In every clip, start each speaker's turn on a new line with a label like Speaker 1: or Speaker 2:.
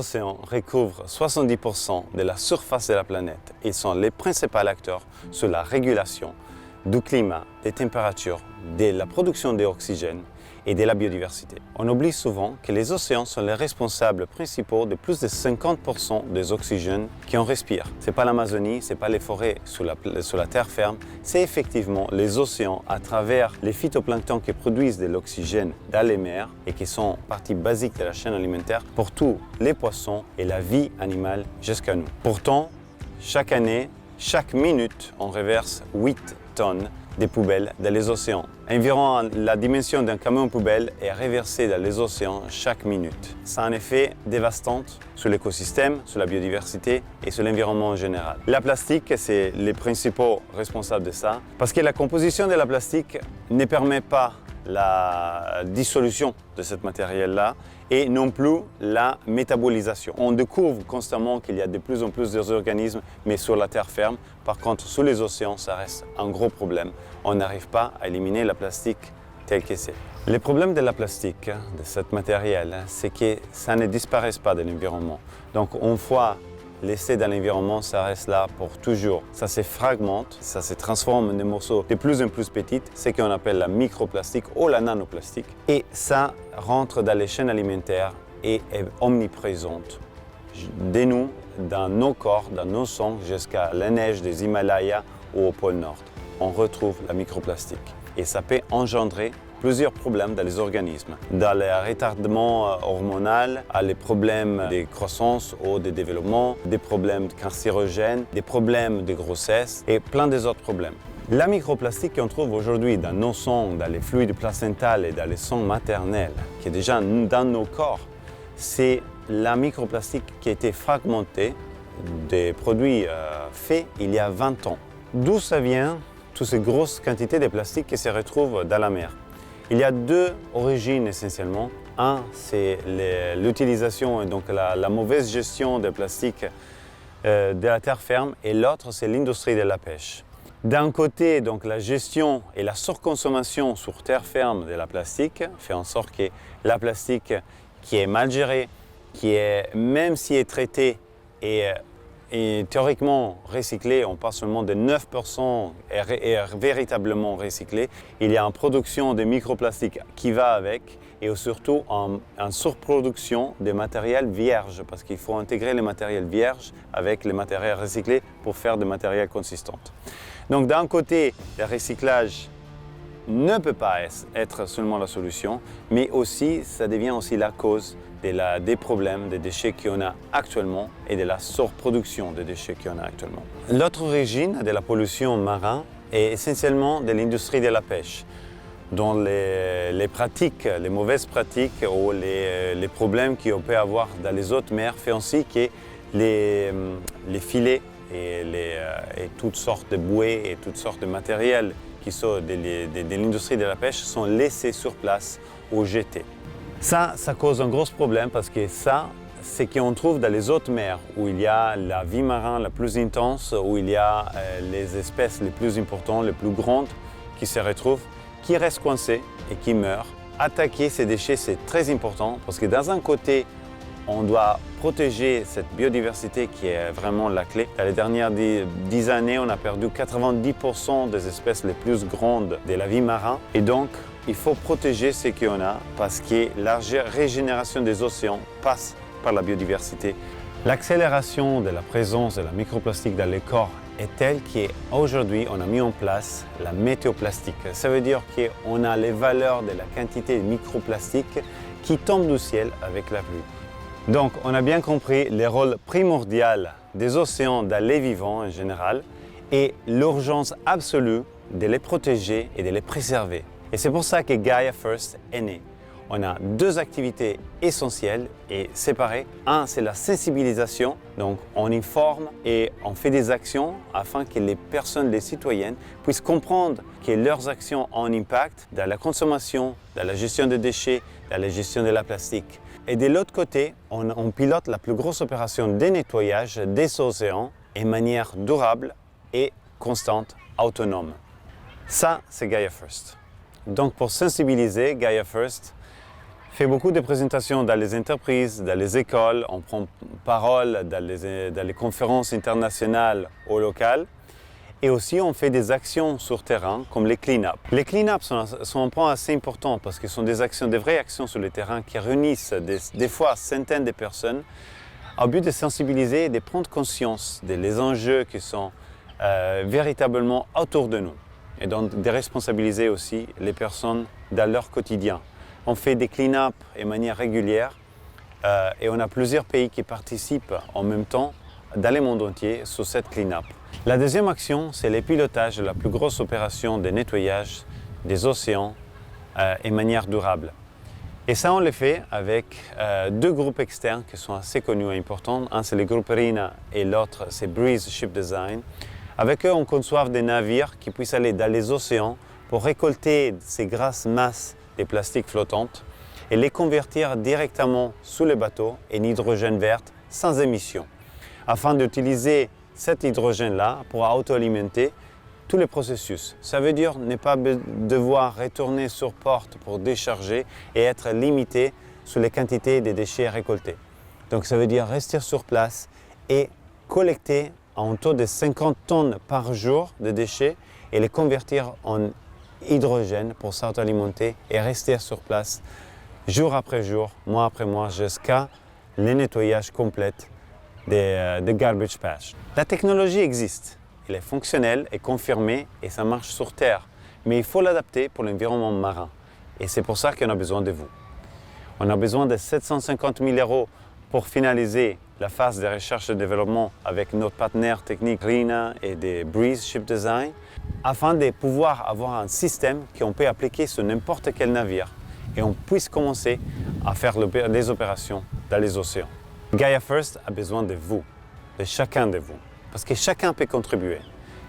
Speaker 1: océans recouvrent 70% de la surface de la planète. Ils sont les principaux acteurs sur la régulation du climat, des températures, de la production d'oxygène et de la biodiversité. On oublie souvent que les océans sont les responsables principaux de plus de 50% des oxygènes qu'on respire. Ce n'est pas l'Amazonie, ce n'est pas les forêts sur la terre ferme, c'est effectivement les océans à travers les phytoplanctons qui produisent de l'oxygène dans les mers et qui sont partie basique de la chaîne alimentaire pour tous les poissons et la vie animale jusqu'à nous. Pourtant, chaque année, chaque minute, on reverse 8 tonnes de poubelles dans les océans. Environ la dimension d'un camion poubelle est reversée dans les océans chaque minute. Ça a un effet dévastant sur l'écosystème, sur la biodiversité et sur l'environnement en général. La plastique, c'est les principaux responsables de ça, parce que la composition de la plastique ne permet pas la dissolution de ce matériel-là et non plus la métabolisation. On découvre constamment qu'il y a de plus en plus d'organismes, mais sur la terre ferme. Par contre, sous les océans, ça reste un gros problème. On n'arrive pas à éliminer la plastique tel que c'est. Le problème de la plastique, de ce matériel, c'est que ça ne disparaît pas de l'environnement. Donc, une fois laissé dans l'environnement, ça reste là pour toujours. Ça se fragmente, ça se transforme en des morceaux de plus en plus petits, ce qu'on appelle la microplastique ou la nanoplastique. Et ça rentre dans les chaînes alimentaires et est omniprésente. De nous, dans nos corps, dans nos sangs, jusqu'à la neige des Himalayas ou au pôle Nord. On retrouve la microplastique. Et ça peut engendrer plusieurs problèmes dans les organismes, dans le retardement hormonal, à les problèmes de croissance ou de développement, des problèmes cancérogènes, des problèmes de grossesse et plein d'autres problèmes. La microplastique qu'on trouve aujourd'hui dans nos sangs, dans les fluides placentales et dans les sangs maternels, qui est déjà dans nos corps, c'est la microplastique qui a été fragmentée des produits faits il y a 20 ans. D'où ça vient toutes ces grosses quantités de plastique qui se retrouvent dans la mer? Il y a deux origines essentiellement. Un, c'est l'utilisation et donc la mauvaise gestion des plastiques de la terre ferme, et l'autre, c'est l'industrie de la pêche. D'un côté, donc, la gestion et la surconsommation sur terre ferme de la plastique fait en sorte que la plastique qui est mal gérée, qui est, même si est traitée et théoriquement recyclé, on parle seulement de 9% est véritablement recyclé. Il y a une production de microplastiques qui va avec et surtout une surproduction de matériel vierge parce qu'il faut intégrer les matériels vierges avec les matériels recyclés pour faire des matériels consistants. Donc d'un côté, le recyclage ne peut pas être seulement la solution, mais aussi ça devient aussi la cause des problèmes des déchets qu'on a actuellement et de la surproduction des déchets qu'on a actuellement. L'autre origine de la pollution marine est essentiellement de l'industrie de la pêche, dont les pratiques, les mauvaises pratiques ou les problèmes qu'on peut avoir dans les autres mers fait aussi que les filets et toutes sortes de bouées et toutes sortes de matériels qui sont de l'industrie de la pêche sont laissés sur place ou jetés. Ça cause un gros problème parce que ça, c'est ce qu'on trouve dans les autres mers où il y a la vie marine la plus intense, où il y a les espèces les plus importantes, les plus grandes qui se retrouvent, qui restent coincées et qui meurent. Attaquer ces déchets, c'est très important parce que d'un côté, on doit protéger cette biodiversité qui est vraiment la clé. Dans les dernières 10 années, on a perdu 90% des espèces les plus grandes de la vie marine. Et donc, il faut protéger ce qu'on a parce que la régénération des océans passe par la biodiversité. L'accélération de la présence de la microplastique dans les corps est telle qu'aujourd'hui, on a mis en place la météoplastique. Ça veut dire qu'on a les valeurs de la quantité de microplastique qui tombe du ciel avec la pluie. Donc, on a bien compris le rôle primordial des océans dans les vivants en général et l'urgence absolue de les protéger et de les préserver. Et c'est pour ça que Gaia First est né. On a deux activités essentielles et séparées. Un, c'est la sensibilisation. Donc, on informe et on fait des actions afin que les personnes, les citoyennes, puissent comprendre que leurs actions ont un impact dans la consommation, dans la gestion des déchets, dans la gestion de la plastique. Et de l'autre côté, on pilote la plus grosse opération de nettoyage des océans de manière durable et constante, autonome. Ça, c'est Gaia First. Donc, pour sensibiliser, Gaia First fait beaucoup de présentations dans les entreprises, dans les écoles, on prend parole dans les conférences internationales ou locales. Et aussi, on fait des actions sur terrain, comme les clean-up. Les clean-up sont un point assez important parce que ce sont des actions, des vraies actions sur le terrain qui réunissent des fois centaines de personnes au but de sensibiliser et de prendre conscience des enjeux qui sont véritablement autour de nous et donc de responsabiliser aussi les personnes dans leur quotidien. On fait des clean-up de manière régulière et on a plusieurs pays qui participent en même temps dans le monde entier sur cette clean-up. La deuxième action, c'est le pilotage de la plus grosse opération de nettoyage des océans de manière durable. Et ça, on le fait avec deux groupes externes qui sont assez connus et importants. Un, c'est le groupe RINA et l'autre, c'est Breeze Ship Design. Avec eux, on conçoit des navires qui puissent aller dans les océans pour récolter ces grasses masses de plastique flottantes et les convertir directement sous le bateau en hydrogène vert sans émission, afin d'utiliser cet hydrogène-là pour auto-alimenter tous les processus. Ça veut dire ne pas devoir retourner sur porte pour décharger et être limité sur les quantités de déchets récoltés. Donc ça veut dire rester sur place et collecter en taux de 50 tonnes par jour de déchets et les convertir en hydrogène pour s'auto-alimenter et rester sur place jour après jour, mois après mois, jusqu'à le nettoyage complet des garbage patch. La technologie existe, elle est fonctionnelle et confirmée et ça marche sur Terre, mais il faut l'adapter pour l'environnement marin et c'est pour ça qu'on a besoin de vous. On a besoin de 750 000 € pour finaliser la phase de recherche et développement avec notre partenaire technique RINA et des Breeze Ship Design afin de pouvoir avoir un système qu'on peut appliquer sur n'importe quel navire et on puisse commencer à faire des opérations dans les océans. Gaia First a besoin de vous, de chacun de vous, parce que chacun peut contribuer.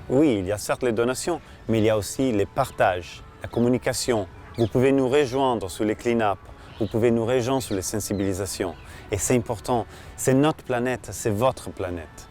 Speaker 1: Oui, il y a certes les donations, mais il y a aussi les partages, la communication. Vous pouvez nous rejoindre sur les clean-up, vous pouvez nous rejoindre sur les sensibilisations. Et c'est important, c'est notre planète, c'est votre planète.